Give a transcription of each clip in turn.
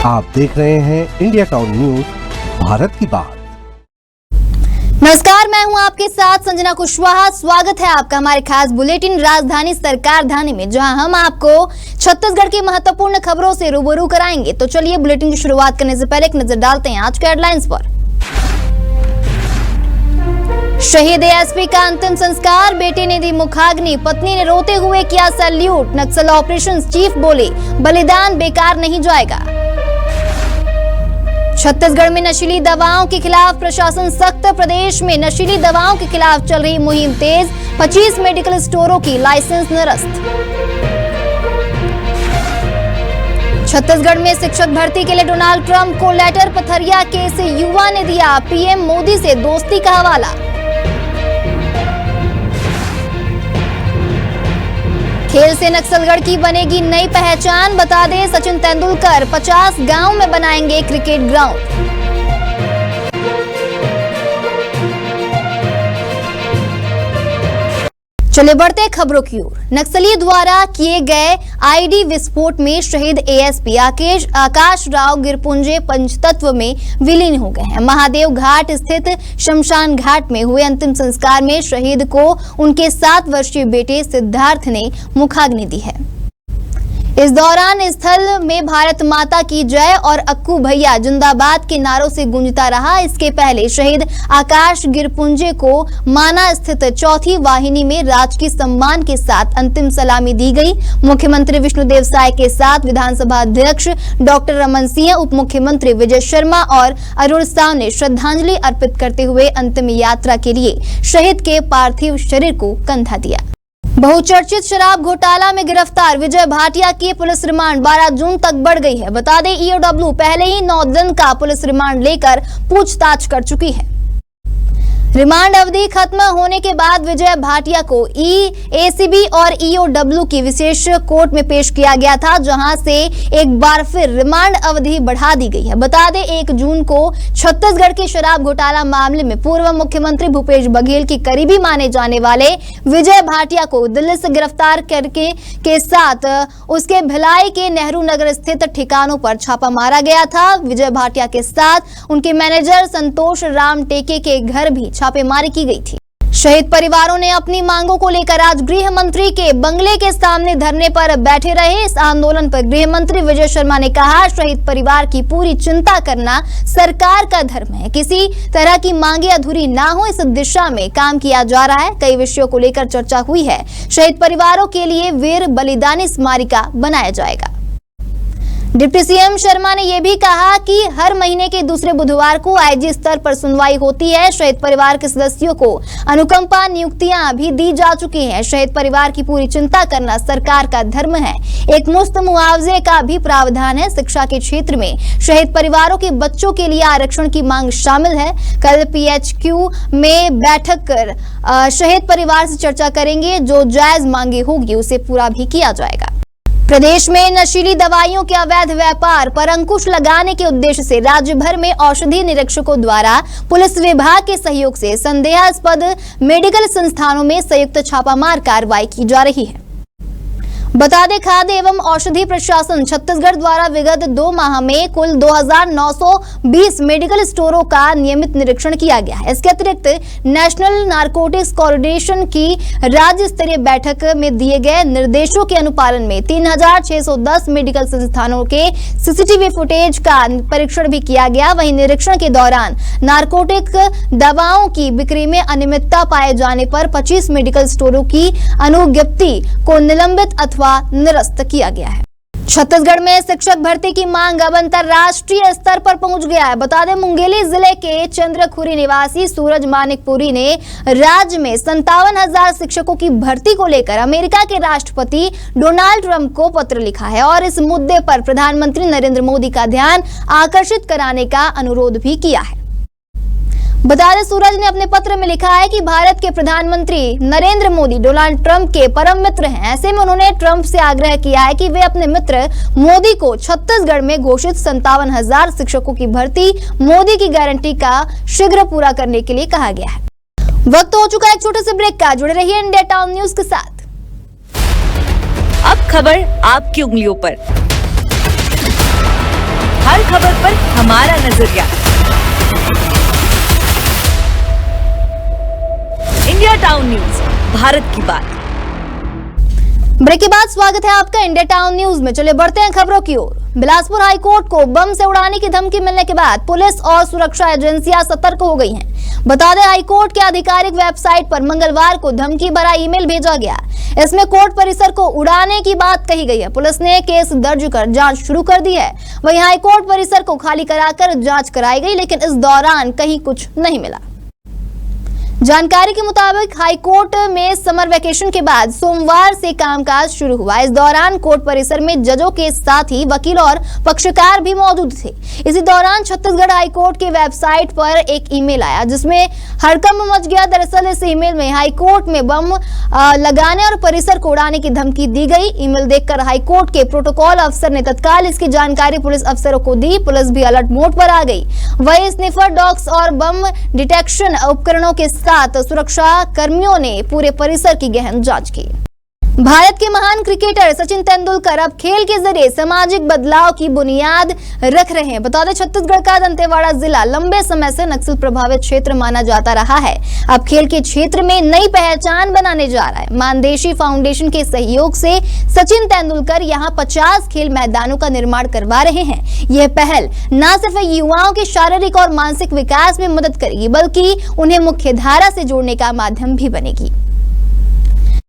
आप देख रहे हैं इंडिया टाउन न्यूज, भारत की बात। नमस्कार, मैं हूं आपके साथ संजना कुशवाहा। स्वागत है आपका हमारे खास बुलेटिन राजधानी सरकार धानी में, जहां हम आपको छत्तीसगढ़ की महत्वपूर्ण खबरों से रूबरू कराएंगे। तो चलिए बुलेटिन की शुरुआत करने से पहले एक नजर डालते हैं आज के हेडलाइंस पर। शहीद एएसपी का अंतिम संस्कार, बेटे ने दी मुखाग्नि, पत्नी ने रोते हुए किया सैल्यूट। नक्सल ऑपरेशन चीफ बोले, बलिदान बेकार नहीं जाएगा। छत्तीसगढ़ में नशीली दवाओं के खिलाफ प्रशासन सख्त, प्रदेश में नशीली दवाओं के खिलाफ चल रही मुहिम तेज। 25 मेडिकल स्टोरों की लाइसेंस निरस्त। छत्तीसगढ़ में शिक्षक भर्ती के लिए डोनाल्ड ट्रंप को लेटर, पथरिया केस से युवा ने दिया पीएम मोदी से दोस्ती का हवाला। खेल से नक्सलगढ़ की बनेगी नई पहचान, बता दें सचिन तेंदुलकर 50 गांव में बनाएंगे क्रिकेट ग्राउंड। चले बढ़ते खबरों की ओर। नक्सली द्वारा किए गए आईडी विस्फोट में शहीद एएसपी आकाश राव गिरपुंजे पंचतत्व में विलीन हो गए हैं। महादेव घाट स्थित शमशान घाट में हुए अंतिम संस्कार में शहीद को उनके 7 वर्षीय बेटे सिद्धार्थ ने मुखाग्नि दी है। इस दौरान स्थल में भारत माता की जय और अक्कू भैया जिंदाबाद के नारों से गूंजता रहा। इसके पहले शहीद आकाश गिरपुंजे को माना स्थित चौथी वाहिनी में राजकीय सम्मान के साथ अंतिम सलामी दी गई। मुख्यमंत्री विष्णुदेव साय के साथ विधानसभा अध्यक्ष डॉक्टर रमन सिंह, उप मुख्यमंत्री विजय शर्मा और अरुण साव ने श्रद्धांजलि अर्पित करते हुए अंतिम यात्रा के लिए शहीद के पार्थिव शरीर को कंधा दिया। बहुचर्चित शराब घोटाला में गिरफ्तार विजय भाटिया की पुलिस रिमांड 12 जून तक बढ़ गई है। बता दें ईओडब्ल्यू पहले ही 9 दिन का पुलिस रिमांड लेकर पूछताछ कर चुकी है। रिमांड अवधि खत्म होने के बाद विजय भाटिया को एसीबी और ईओडब्ल्यू की विशेष कोर्ट में पेश किया गया था, जहां से एक बार फिर रिमांड अवधि बढ़ा दी गई है। बता दें 1 जून को छत्तीसगढ़ के शराब घोटाला मामले में पूर्व मुख्यमंत्री भूपेश बघेल की करीबी माने जाने वाले विजय भाटिया को दिल्ली से गिरफ्तार करके के साथ उसके भिलाई के नेहरू नगर स्थित ठिकानों पर छापा मारा गया था। विजय भाटिया के साथ उनके मैनेजर संतोष राम टेके के घर भी छापेमारी की गई थी। शहीद परिवारों ने अपनी मांगों को लेकर आज गृह मंत्री के बंगले के सामने धरने पर बैठे रहे। इस आंदोलन पर गृह मंत्री विजय शर्मा ने कहा, शहीद परिवार की पूरी चिंता करना सरकार का धर्म है। किसी तरह की मांगे अधूरी ना हो, इस दिशा में काम किया जा रहा है। कई विषयों को लेकर चर्चा हुई है। शहीद परिवारों के लिए वीर बलिदानी स्मारिका बनाया जाएगा। डिप्टी सीएम शर्मा ने यह भी कहा कि हर महीने के दूसरे बुधवार को आईजी स्तर पर सुनवाई होती है। शहीद परिवार के सदस्यों को अनुकंपा नियुक्तियां भी दी जा चुकी हैं। शहीद परिवार की पूरी चिंता करना सरकार का धर्म है। एक मुफ्त मुआवजे का भी प्रावधान है। शिक्षा के क्षेत्र में शहीद परिवारों के बच्चों के लिए आरक्षण की मांग शामिल है। कल पीएचक्यू में बैठक कर शहीद परिवार से चर्चा करेंगे। जो जायज मांगे होगी उसे पूरा भी किया जाएगा। प्रदेश में नशीली दवाइयों के अवैध व्यापार पर अंकुश लगाने के उद्देश्य से राज्य भर में औषधि निरीक्षकों द्वारा पुलिस विभाग के सहयोग से संदेहास्पद मेडिकल संस्थानों में संयुक्त छापामार कार्रवाई की जा रही है। बता दें खाद्य एवं औषधि प्रशासन छत्तीसगढ़ द्वारा विगत 2 माह में कुल 2920 मेडिकल स्टोरों का नियमित निरीक्षण किया गया है। इसके अतिरिक्त नेशनल नारकोटिक्स कोऑर्डिनेशन की राज्य स्तरीय बैठक में दिए गए निर्देशों के अनुपालन में 3610 मेडिकल संस्थानों के सीसीटीवी फुटेज का परीक्षण भी किया गया। वहीं निरीक्षण के दौरान नारकोटिक दवाओं की बिक्री में अनियमितता पाए जाने पर 25 मेडिकल स्टोरों की अनुज्ञप्ति को निलंबित अथवा निरस्त किया गया है। छत्तीसगढ़ में शिक्षक भर्ती की मांग अब अंतरराष्ट्रीय स्तर पर पहुंच गया है। बता दें मुंगेली जिले के चंद्रखुरी निवासी सूरज मानिकपुरी ने राज्य में 57,000 शिक्षकों की भर्ती को लेकर अमेरिका के राष्ट्रपति डोनाल्ड ट्रंप को पत्र लिखा है और इस मुद्दे पर प्रधानमंत्री नरेंद्र मोदी का ध्यान आकर्षित कराने का अनुरोध भी किया है। बता दें सूरज ने अपने पत्र में लिखा है कि भारत के प्रधानमंत्री नरेंद्र मोदी डोनाल्ड ट्रंप के परम मित्र हैं। ऐसे में उन्होंने ट्रंप से आग्रह किया है कि वे अपने मित्र मोदी को छत्तीसगढ़ में घोषित 57,000 शिक्षकों की भर्ती मोदी की गारंटी का शीघ्र पूरा करने के लिए कहा गया है। वक्त हो चुका है एक छोटे से ब्रेक का। जुड़े रहिए इंडिया टाउन न्यूज के साथ। अब खबर आपकी उंगलियों पर। हर खबर पर हमारा नजरिया। इंडिया टाउन न्यूज, भारत की बात। ब्रेक के बाद स्वागत है आपका इंडिया टाउन न्यूज में। चलिए बढ़ते हैं खबरों की ओर। बिलासपुर हाईकोर्ट को बम से उड़ाने की धमकी मिलने के बाद पुलिस और सुरक्षा एजेंसियां सतर्क हो गई हैं। बता दें, हाईकोर्ट के आधिकारिक वेबसाइट पर मंगलवार को धमकी भरा ईमेल भेजा गया। इसमें कोर्ट परिसर को उड़ाने की बात कही गई है। पुलिस ने केस दर्ज कर जांच शुरू कर दी है। वहीं हाईकोर्ट परिसर को खाली कराकर जांच कराई गई, लेकिन इस दौरान कहीं कुछ नहीं मिला। जानकारी के मुताबिक हाईकोर्ट में समर वेकेशन के बाद सोमवार से कामकाज शुरू हुआ। इस दौरान कोर्ट परिसर में जजों के साथ ही वकील और पक्षकार भी मौजूद थे। इसी दौरान छत्तीसगढ़ हाईकोर्ट के वेबसाइट पर एक ईमेल आया जिसमें हड़कंप मच गया। दरअसल इस ईमेल में हाईकोर्ट में बम लगाने और परिसर को उड़ाने की धमकी दी गई। ईमेल देखकर हाईकोर्ट के प्रोटोकॉल अफसर ने तत्काल इसकी जानकारी पुलिस अफसरों को दी। पुलिस भी अलर्ट मोड पर आ गई। वहीं स्निफर डॉग्स और बम डिटेक्शन उपकरणों के साथ सुरक्षा कर्मियों ने पूरे परिसर की गहन जांच की। भारत के महान क्रिकेटर सचिन तेंदुलकर अब खेल के जरिए सामाजिक बदलाव की बुनियाद रख रहे हैं। बता दें, छत्तीसगढ़ का दंतेवाड़ा जिला लंबे समय से नक्सल प्रभावित क्षेत्र माना जाता रहा है। अब खेल के क्षेत्र में नई पहचान बनाने जा रहा है। मानदेशी फाउंडेशन के सहयोग से सचिन तेंदुलकर यहां 50 खेल मैदानों का निर्माण करवा रहे हैं। यह पहल न सिर्फ युवाओं के शारीरिक और मानसिक विकास में मदद करेगी, बल्कि उन्हें मुख्य धारा से जोड़ने का माध्यम भी बनेगी।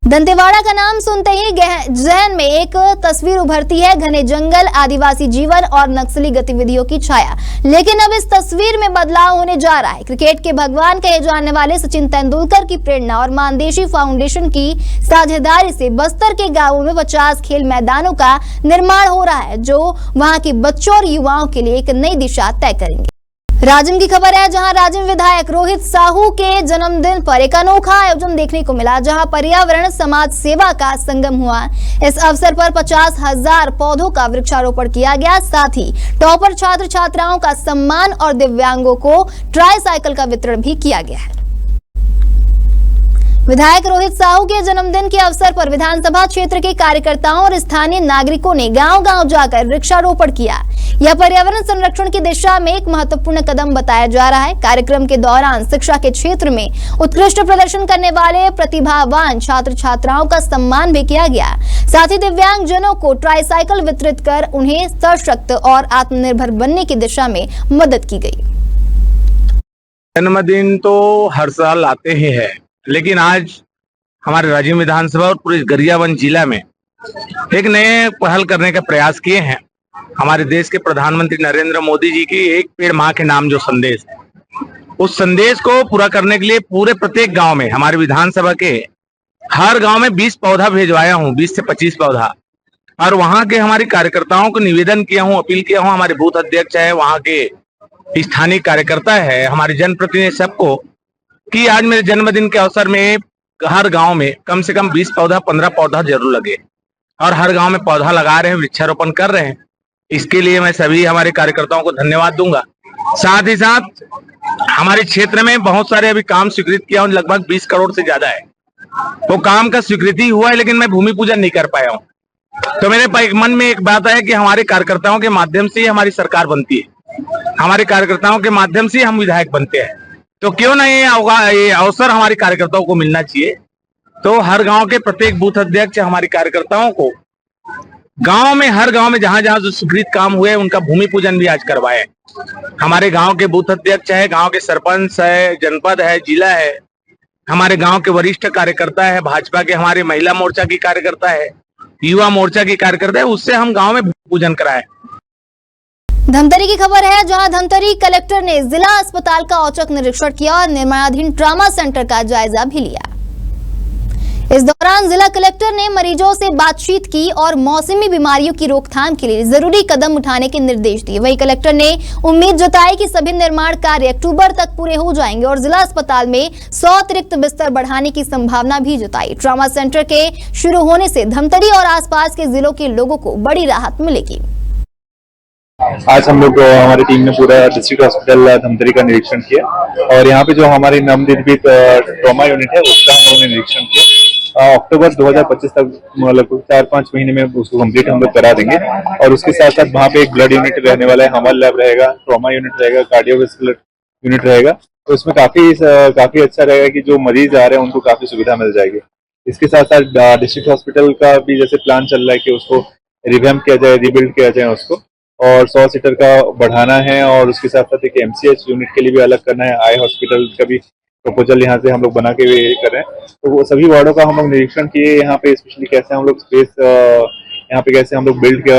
दंतेवाड़ा का नाम सुनते ही जहन में एक तस्वीर उभरती है, घने जंगल, आदिवासी जीवन और नक्सली गतिविधियों की छाया। लेकिन अब इस तस्वीर में बदलाव होने जा रहा है। क्रिकेट के भगवान कहे जाने वाले सचिन तेंदुलकर की प्रेरणा और मानदेशी फाउंडेशन की साझेदारी से बस्तर के गांवों में 50 खेल मैदानों का निर्माण हो रहा है, जो वहां के बच्चों और युवाओं के लिए एक नई दिशा तय करेंगे। राजिम की खबर है, जहां राजिम विधायक रोहित साहू के जन्मदिन पर एक अनोखा आयोजन देखने को मिला, जहां पर्यावरण समाज सेवा का संगम हुआ। इस अवसर पर 50,000 पौधों का वृक्षारोपण किया गया। साथ ही टॉपर छात्र छात्राओं का सम्मान और दिव्यांगों को ट्राईसाइकिल का वितरण भी किया गया है। विधायक रोहित साहू के जन्मदिन के अवसर पर विधानसभा क्षेत्र के कार्यकर्ताओं और स्थानीय नागरिकों ने गांव-गांव जाकर वृक्षारोपण किया। यह पर्यावरण संरक्षण की दिशा में एक महत्वपूर्ण कदम बताया जा रहा है। कार्यक्रम के दौरान शिक्षा के क्षेत्र में उत्कृष्ट प्रदर्शन करने वाले प्रतिभावान छात्र छात्राओं का सम्मान भी किया गया। साथ ही दिव्यांग जनों को ट्राईसाइकिल वितरित कर उन्हें सशक्त और आत्मनिर्भर बनने की दिशा में मदद की गई। जन्मदिन तो हर साल आते ही है, लेकिन आज हमारे राजिम विधानसभा और पूरे गरियाबंद जिला में एक नए पहल करने का प्रयास किए हैं। हमारे देश के प्रधानमंत्री नरेंद्र मोदी जी की एक पेड़ मां के नाम जो संदेश है, उस संदेश को पूरा करने के लिए पूरे प्रत्येक गांव में, हमारे विधानसभा के हर गांव में 20 पौधा भेजवाया हूं, 20 से 25 पौधा। और वहां के हमारे कार्यकर्ताओं को निवेदन किया हूं, अपील किया हूं, हमारे बूथ अध्यक्ष है, वहां के स्थानीय कार्यकर्ता है, हमारे जनप्रतिनिधि सबको, कि आज मेरे जन्मदिन के अवसर में हर गांव में कम से कम 20 पौधा 15 पौधा जरूर लगे। और हर गांव में पौधा लगा रहे हैं, वृक्षारोपण कर रहे हैं। इसके लिए मैं सभी हमारे कार्यकर्ताओं को धन्यवाद दूंगा। साथ ही साथ हमारे क्षेत्र में बहुत सारे अभी काम स्वीकृत किया हूं, लगभग 20 करोड़ से ज्यादा है। तो काम का स्वीकृति हुआ है, लेकिन मैं भूमि पूजन नहीं कर पाया हूं। तो मेरे मन में एक बात है कि हमारे कार्यकर्ताओं के माध्यम से ही हमारी सरकार बनती है, हमारे कार्यकर्ताओं के माध्यम से हम विधायक बनते हैं। तो क्यों ना ये अवसर हमारे कार्यकर्ताओं को मिलना चाहिए। तो हर गांव के प्रत्येक बूथ अध्यक्ष हमारे कार्यकर्ताओं को गांव में, हर गांव में जहां जहां जो स्वीकृत काम हुए उनका भूमि पूजन भी आज करवाए। हमारे गांव के बूथ अध्यक्ष है, गांव के सरपंच है, जनपद है, जिला है, हमारे गांव के वरिष्ठ कार्यकर्ता है, भाजपा के हमारे महिला मोर्चा की कार्यकर्ता है, युवा मोर्चा की कार्यकर्ता है, उससे हम गांव में भूमि पूजन कराए। धमतरी की खबर है, जहां धमतरी कलेक्टर ने जिला अस्पताल का औचक निरीक्षण किया और निर्माणाधीन ट्रॉमा सेंटर का जायजा भी लिया। इस दौरान जिला कलेक्टर ने मरीजों से बातचीत की और मौसमी बीमारियों की रोकथाम के लिए जरूरी कदम उठाने के निर्देश दिए। वहीं कलेक्टर ने उम्मीद जताई कि सभी निर्माण कार्य अक्टूबर तक पूरे हो जाएंगे और जिला अस्पताल में 100 अतिरिक्त बिस्तर बढ़ाने की संभावना भी जताई। ट्रॉमा सेंटर के शुरू होने से धमतरी और आसपास के जिलों के लोगों को बड़ी राहत मिलेगी। आज हम लोग हमारी टीम ने पूरा डिस्ट्रिक्ट हॉस्पिटल धमतरी का निरीक्षण किया और यहाँ पे जो हमारी नवनिर्मित ट्रॉमा यूनिट है उसका हम लोगों ने निरीक्षण किया। अक्टूबर 2025 तक मतलब 4-5 महीने में उसको कंप्लीट हम लोग करा देंगे। और उसके साथ साथ वहाँ पे एक ब्लड यूनिट रहने वाला है, हमल लैब रहेगा, ट्रॉमा यूनिट रहेगा, कार्डियोवैस्कुलर यूनिट रहेगा। तो इसमें काफी अच्छा रहेगा कि जो मरीज आ रहे हैं उनको काफी सुविधा मिल जाएगी। इसके साथ साथ डिस्ट्रिक्ट हॉस्पिटल का भी जैसे प्लान चल रहा है कि उसको रिवैम्प किया जाए, रिबिल्ड किया जाए उसको, और 100 सीटर का बढ़ाना है। और उसके साथ साथ एक MCH यूनिट के लिए भी अलग करना है। आई हॉस्पिटल का भी प्रपोजल यहाँ से हम लोग बना के कर रहे हैं। तो वो सभी वार्डों का हम लोग निरीक्षण किए, यहाँ पे स्पेशली कैसे हम लोग स्पेस यहाँ पे कैसे हम लोग बिल्ड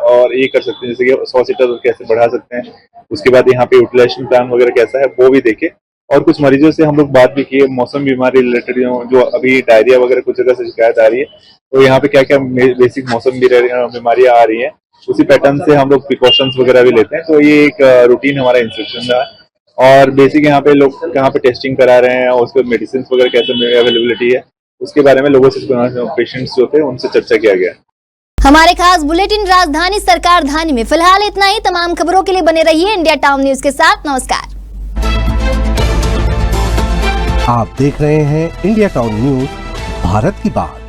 और ये कर सकते हैं, जैसे कि 100 सीटर कैसे बढ़ा सकते हैं। उसके बाद यहाँ पे यूटिलाइजेशन प्लान वगैरह कैसा है वो भी देखे। और कुछ मरीजों से हम लोग बात भी किए, मौसम बीमारी रिलेटेड जो अभी डायरिया वगैरह कुछ जगह से शिकायत आ रही है, तो यहाँ पे क्या क्या बेसिक मौसम बीमारियां आ रही है, उसी पैटर्न से हम लोग प्रिकॉशंस वगैरह भी लेते हैं। तो ये एक रूटीन हमारा इंस्ट्रक्शन रहा है। और बेसिक यहाँ पे लोग कहाँ पे टेस्टिंग करा रहे हैं और उसके मेडिसिन वगैरह कैसे अवेलेबिलिटी है, उसके बारे में लोगों से, पेशेंट्स जो थे उनसे चर्चा किया गया। हमारे खास बुलेटिन राजधानी सरकार धानी में फिलहाल इतना ही। तमाम खबरों के लिए बने रहिए इंडिया टाउन न्यूज के साथ। नमस्कार। आप देख रहे हैं इंडिया टाउन न्यूज, भारत की बात।